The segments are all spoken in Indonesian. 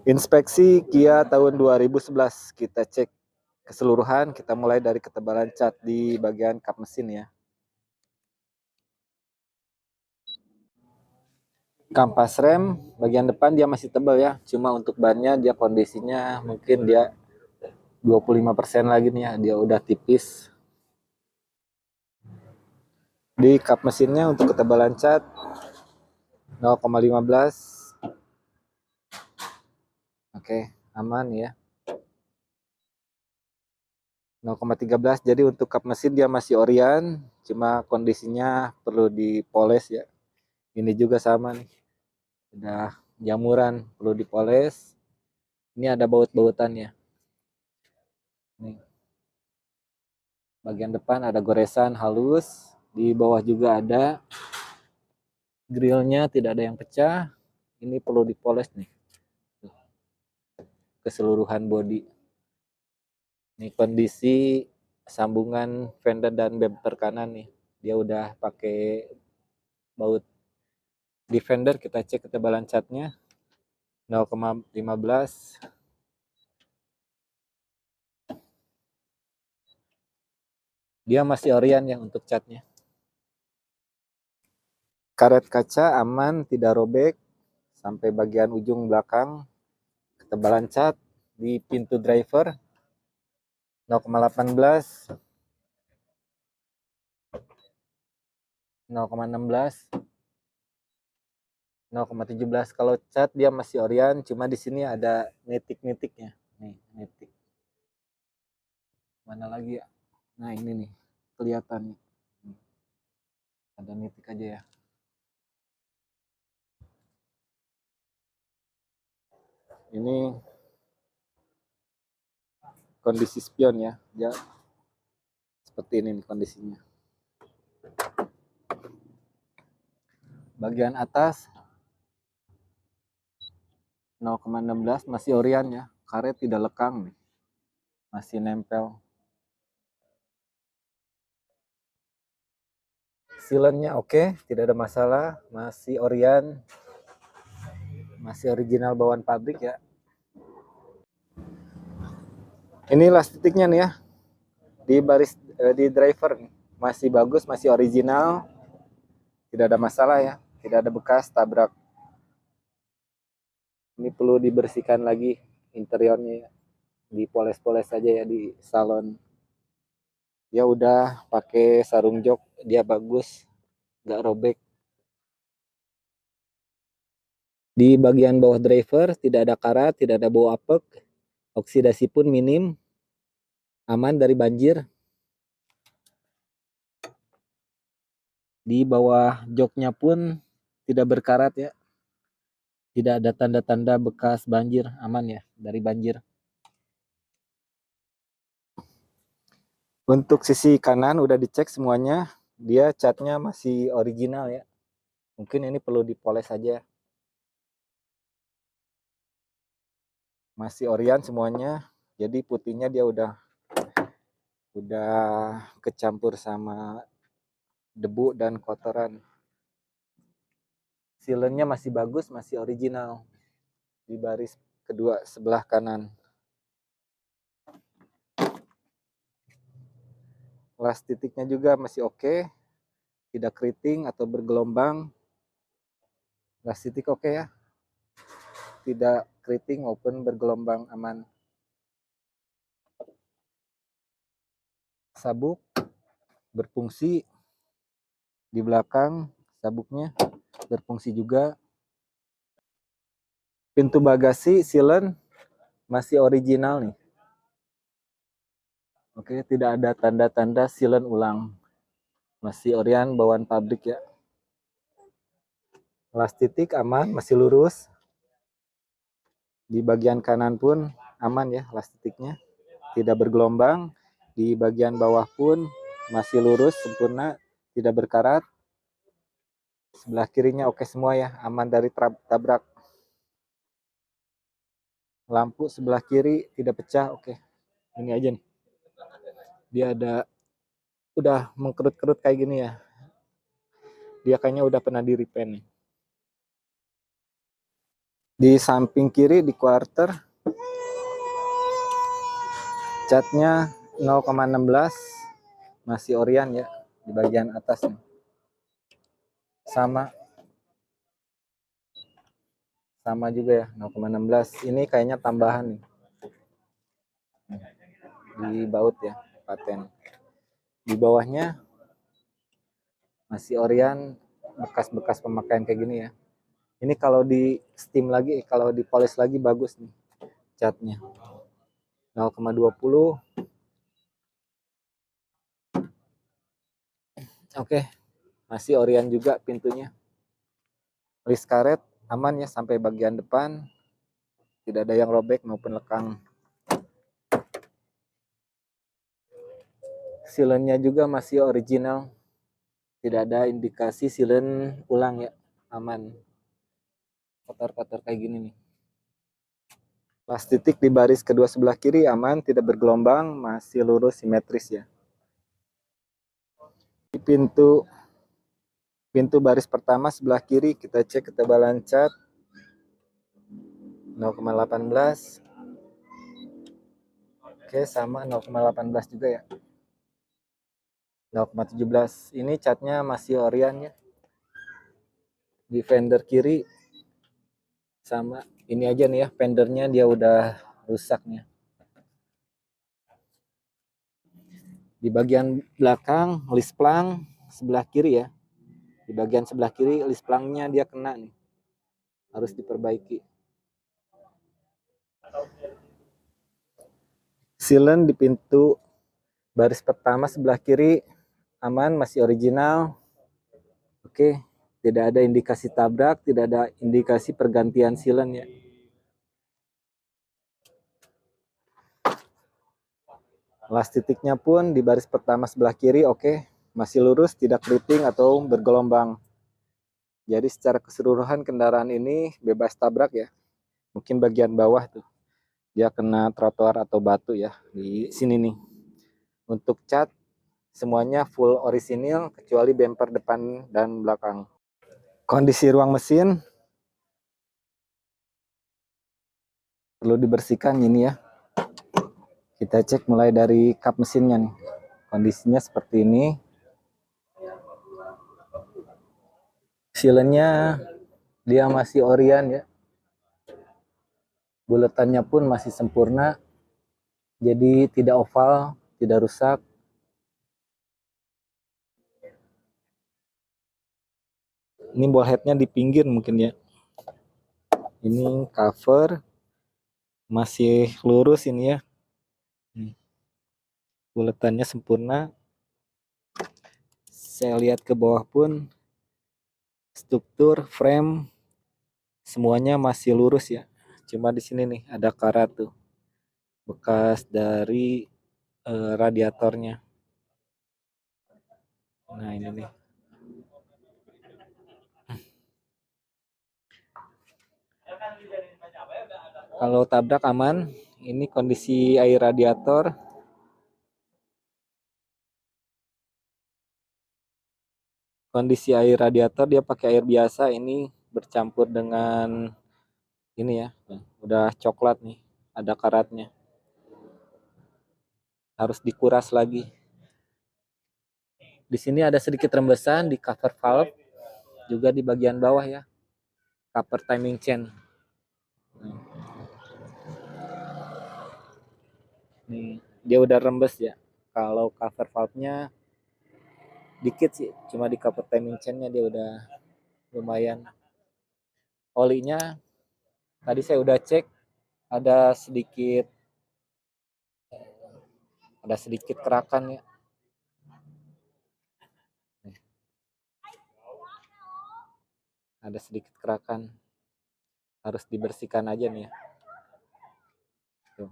Inspeksi Kia tahun 2011, kita cek keseluruhan, kita mulai dari ketebalan cat di bagian kap mesin ya. Kampas rem bagian depan dia masih tebal ya, cuma untuk bannya dia kondisinya mungkin dia 25% lagi nih ya, dia udah tipis. Di kap mesinnya untuk ketebalan cat 0,15. Oke, aman ya. 0,13. Jadi untuk kap mesin dia masih orian, cuma kondisinya perlu dipoles ya. Ini juga sama nih, udah jamuran, perlu dipoles. Ini ada baut-bautannya nih, bagian depan ada goresan halus, di bawah juga ada, grillnya tidak ada yang pecah. Ini perlu dipoles nih, keseluruhan bodi. Ini kondisi sambungan fender dan bumper kanan nih, dia udah pakai baut. Di fender kita cek ketebalan catnya 0,15. Dia masih orian yang untuk catnya. Karet kaca aman, tidak robek sampai bagian ujung belakang. Ketebalan cat di pintu driver 0,18, 0,16, 0,17. Kalau cat dia masih orian, cuma di sini ada nitik-nitiknya. Nih, nitik. Mana lagi ya? Nah, ini nih, kelihatan nih. Ada nitik aja ya. Ini kondisi spion ya. Dia seperti ini nih kondisinya. Bagian atas 0,16 masih orian ya. Karet tidak lekang nih. Masih nempel. Sealannya oke, tidak ada masalah, masih orian, masih original bawaan pabrik ya. Ini lastiknya nih ya, di baris di driver nih, masih bagus, masih original, tidak ada masalah ya, tidak ada bekas tabrak. Ini perlu dibersihkan lagi interiornya ya, dipoles-poles saja ya di salon. Dia udah pakai sarung jok, dia bagus, nggak robek. Di bagian bawah driver tidak ada karat, tidak ada bau apek, oksidasi pun minim, aman dari banjir. Di bawah joknya pun tidak berkarat ya, tidak ada tanda-tanda bekas banjir, aman ya dari banjir. Untuk sisi kanan udah dicek semuanya, dia catnya masih original ya, mungkin ini perlu dipoles saja. Masih orian semuanya, jadi putihnya dia udah kecampur sama debu dan kotoran. Sealannya masih bagus, masih original di baris kedua sebelah kanan. Las titiknya juga masih oke, tidak keriting atau bergelombang. Las titik oke ya, tidak keriting maupun bergelombang, aman. Sabuk berfungsi di belakang, sabuknya berfungsi juga. Pintu bagasi sealant masih original nih. Oke, tidak ada tanda-tanda sealant ulang, masih orian bawaan pabrik ya. Las titik aman, masih lurus. Di bagian kanan pun aman ya, las titiknya tidak bergelombang. Di bagian bawah pun masih lurus, sempurna, tidak berkarat. Sebelah kirinya oke semua ya, aman dari tabrak. Lampu sebelah kiri tidak pecah, oke. Ini aja nih, dia ada udah mengkerut-kerut kayak gini ya, dia kayaknya udah pernah di repaint nih. Di samping kiri di quarter catnya 0,16, masih Orion ya di bagian atasnya. Sama juga ya 0,16. Ini kayaknya tambahan nih di baut ya, paten. Di bawahnya masih Orion, bekas-bekas pemakaian kayak gini ya. Ini kalau di steam lagi, kalau di polish lagi bagus nih catnya. 0,20. Oke, masih Orion juga pintunya. List karet aman ya sampai bagian depan. Tidak ada yang robek maupun lekang. Silennya juga masih original. Tidak ada indikasi silen ulang ya. Aman. Kotor-kotor kayak gini nih. Pas titik di baris kedua sebelah kiri aman, tidak bergelombang, masih lurus simetris ya. Di pintu baris pertama sebelah kiri kita cek ketebalan cat 0,18. Oke, sama 0,18 juga ya. 0,17. Ini catnya masih Orion ya. Di fender kiri sama ini aja nih ya, fendernya dia udah rusak nih. Di bagian belakang list plang sebelah kiri ya. Di bagian sebelah kiri list plangnya dia kena nih. Harus diperbaiki. Silen di pintu baris pertama sebelah kiri aman, masih original. Oke, tidak ada indikasi tabrak, tidak ada indikasi pergantian silen ya. Las titiknya pun di baris pertama sebelah kiri oke, masih lurus, tidak keriting atau bergelombang. Jadi secara keseluruhan kendaraan ini bebas tabrak ya. Mungkin bagian bawah tuh dia kena trotoar atau batu ya di sini nih. Untuk cat semuanya full orisinil kecuali bumper depan dan belakang. Kondisi ruang mesin perlu dibersihkan ini ya. Kita cek mulai dari kap mesinnya nih. Kondisinya seperti ini. Silennya dia masih Orion ya. Buletannya pun masih sempurna. Jadi tidak oval, tidak rusak. Ini ball headnya di pinggir mungkin ya. Ini cover masih lurus ini ya. Buletannya sempurna. Saya lihat ke bawah pun struktur frame semuanya masih lurus ya. Cuma di sini nih ada karat tuh. Bekas dari radiatornya. Nah, ini nih. Kalau tabrak aman. Ini kondisi air radiator. Kondisi air radiator dia pakai air biasa, ini bercampur dengan ini ya. Udah coklat nih, ada karatnya. Harus dikuras lagi. Di sini ada sedikit rembesan di cover valve, juga di bagian bawah ya. Cover timing chain. Nih, dia udah rembes ya. Kalau cover valve-nya dikit sih, cuma di cover timing chain-nya dia udah lumayan. Olinya tadi saya udah cek ada sedikit kerakan ya. Ada sedikit kerakan, harus dibersihkan aja nih ya. Tuh,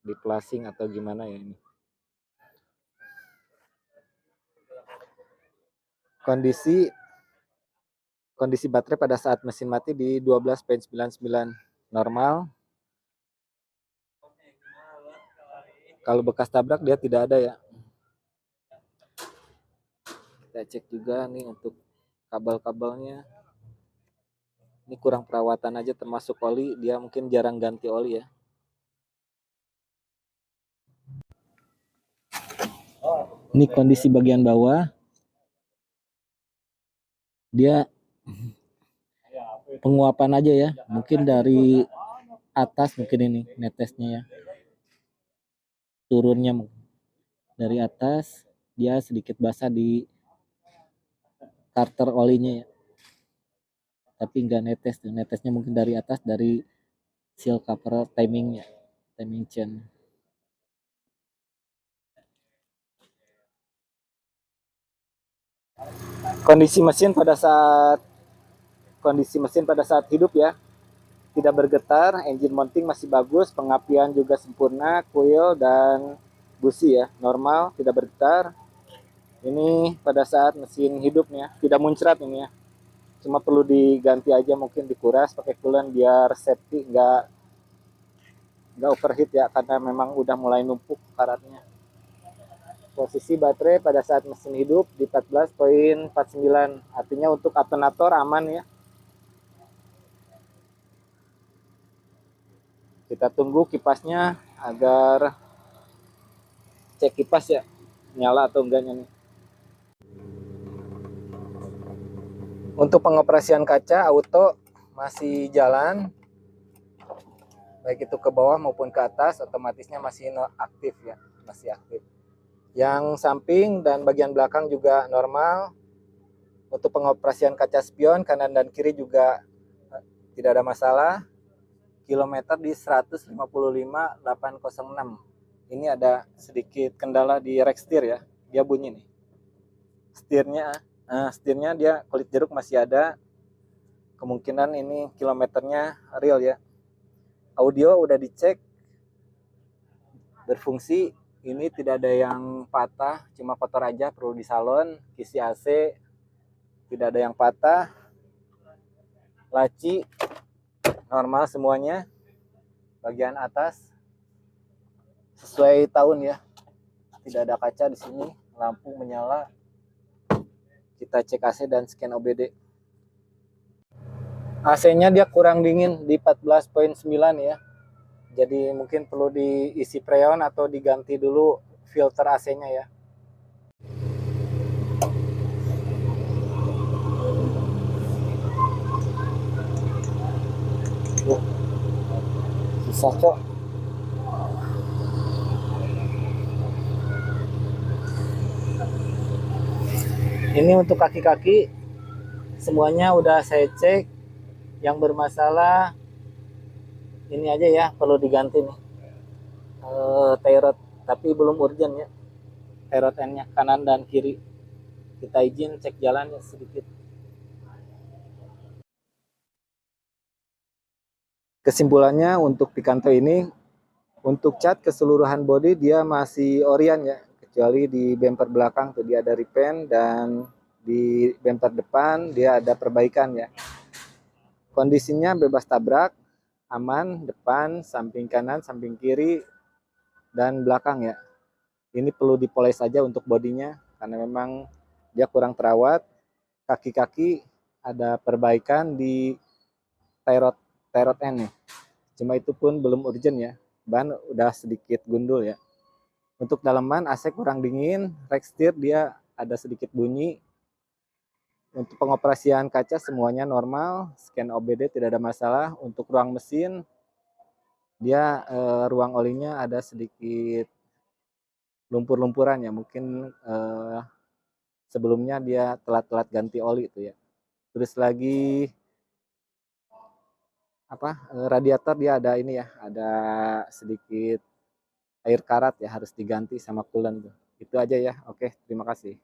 di plasing atau gimana ya ini. Kondisi baterai pada saat mesin mati di 12,99 normal. Kalau bekas tabrak dia tidak ada ya. Kita cek juga nih untuk kabel-kabelnya. Ini kurang perawatan aja, termasuk oli, dia mungkin jarang ganti oli ya. Ini kondisi bagian bawah, dia penguapan aja ya, mungkin dari atas, mungkin ini netesnya ya, turunnya dari atas, dia sedikit basah di starter olinya ya, tapi nggak netes tuh, netesnya mungkin dari atas, dari seal cover timingnya, timing chain. Kondisi mesin pada saat hidup ya, tidak bergetar, engine mounting masih bagus, pengapian juga sempurna, coil dan busi ya normal, tidak bergetar. Ini pada saat mesin hidupnya, tidak muncrat ini ya, cuma perlu diganti aja, mungkin dikuras pakai coolant biar safety, nggak overheat ya, karena memang udah mulai numpuk karatnya. Posisi baterai pada saat mesin hidup di 14,49, artinya untuk alternator aman ya. Kita tunggu kipasnya agar cek kipas ya, nyala atau enggaknya nih. Untuk pengoperasian kaca auto masih jalan, baik itu ke bawah maupun ke atas, otomatisnya masih aktif ya, masih aktif. Yang samping dan bagian belakang juga normal. Untuk pengoperasian kaca spion kanan dan kiri juga tidak ada masalah. Kilometer di 155.806. Ini ada sedikit kendala di rack steer ya, dia bunyi nih. Setirnya dia kulit jeruk masih ada. Kemungkinan ini kilometernya real ya. Audio udah dicek, berfungsi. Ini tidak ada yang patah, cuma kotor aja, perlu disalon. Kisi AC tidak ada yang patah. Laci normal semuanya. Bagian atas sesuai tahun ya. Tidak ada kaca di sini, lampu menyala. Kita cek AC dan scan OBD. AC-nya dia kurang dingin di 14,9 ya. Jadi mungkin perlu diisi freon atau diganti dulu filter AC-nya ya. Susah kok. Ini untuk kaki-kaki semuanya udah saya cek. Yang bermasalah ini aja ya, perlu diganti nih tie rod, tapi belum urgent ya. Tie rod end-nya kanan dan kiri. Kita izin cek jalannya sedikit. Kesimpulannya untuk Picanto ini, untuk cat keseluruhan bodi dia masih orian ya, kecuali di bumper belakang tuh dia ada repaint, dan di bumper depan dia ada perbaikan ya. Kondisinya bebas tabrak, aman, depan, samping kanan, samping kiri, dan belakang ya. Ini perlu dipoles saja untuk bodinya, karena memang dia kurang terawat. Kaki-kaki ada perbaikan di tie rod end nih. Cuma itu pun belum urgent ya. Ban udah sedikit gundul ya. Untuk dalaman AC kurang dingin, rack steer dia ada sedikit bunyi. Untuk pengoperasian kaca semuanya normal, scan OBD tidak ada masalah. Untuk ruang mesin dia ruang olinya ada sedikit lumpur-lumpuran ya, mungkin sebelumnya dia telat-telat ganti oli itu ya. Terus lagi radiator dia ada ini ya, ada sedikit air karat ya, harus diganti sama coolant tuh. Itu aja ya. Oke, terima kasih.